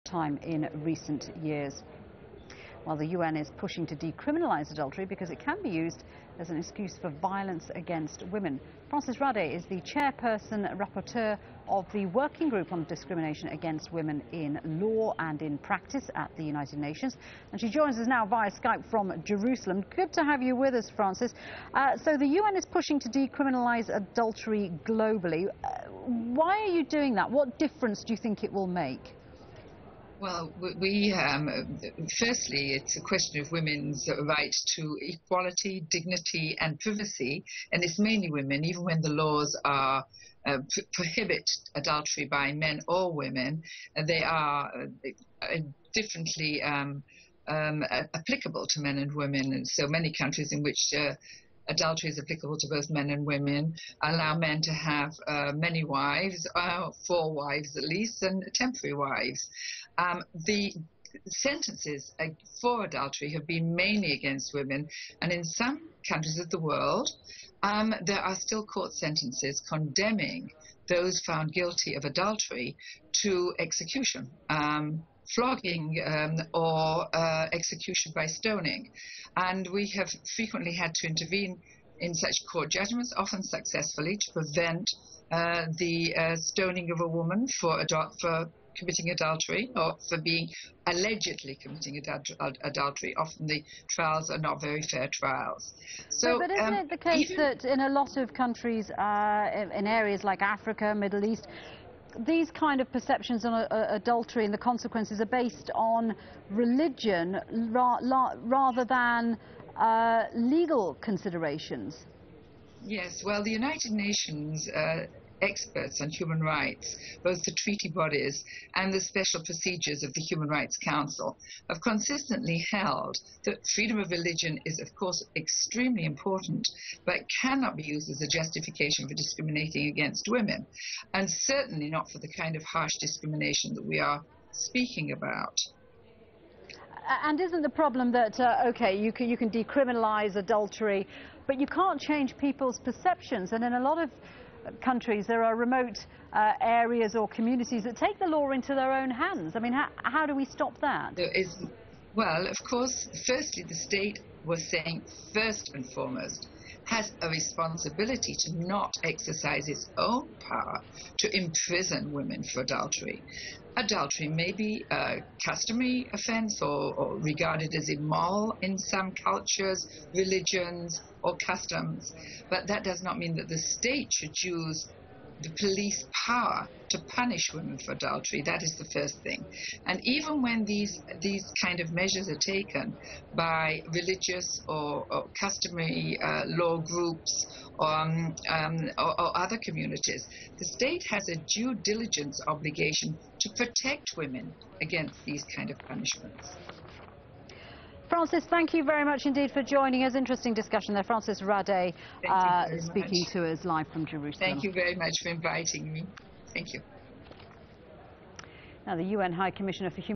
time in recent years. While the UN is pushing to decriminalise adultery because it can be used as an excuse for violence against women. Frances Raday is the chairperson rapporteur of the Working Group on Discrimination Against Women in Law and in Practice at the United Nations. And she joins us now via Skype from Jerusalem. Good to have you with us, Frances. So the UN is pushing to decriminalise adultery globally. Why are you doing that? What difference do you think it will make? Well, firstly, it's a question of women's right to equality, dignity and privacy, and it's mainly women, even when the laws are prohibit adultery by men or women, they are differently applicable to men and women. And so many countries in which adultery is applicable to both men and women allow men to have many wives, 4 wives at least, and temporary wives. The sentences for adultery have been mainly against women, and in some countries of the world there are still court sentences condemning those found guilty of adultery to execution, flogging or execution by stoning. And we have frequently had to intervene in such court judgments, often successfully, to prevent the stoning of a woman for committing adultery, or for being allegedly committing adultery. Often the trials are not very fair trials. So, but isn't it the case that in a lot of countries, in areas like Africa, Middle East, these kind of perceptions on adultery and the consequences are based on religion rather than legal considerations? Yes, well, the United Nations experts on human rights, both the treaty bodies and the special procedures of the Human Rights Council, have consistently held that freedom of religion is, of course, extremely important, but cannot be used as a justification for discriminating against women, and certainly not for the kind of harsh discrimination that we are speaking about. And isn't the problem that, OK, you can decriminalise adultery, but you can't change people's perceptions? And in a lot of countries, there are remote areas or communities that take the law into their own hands. I mean, how do we stop that? Well, of course, firstly, the state was saying, first and foremost, has a responsibility to not exercise its own power to imprison women for adultery. Adultery may be a customary offense or regarded as immoral in some cultures, religions, or customs, but that does not mean that the state should use the police power to punish women for adultery. That is the first thing. And even when these kind of measures are taken by religious or customary law groups or other communities, the state has a due diligence obligation to protect women against these kind of punishments. Frances, thank you very much indeed for joining us. Interesting discussion there. Frances Raday speaking to us live from Jerusalem. Thank you very much for inviting me. Thank you. Now, the UN High Commissioner for Human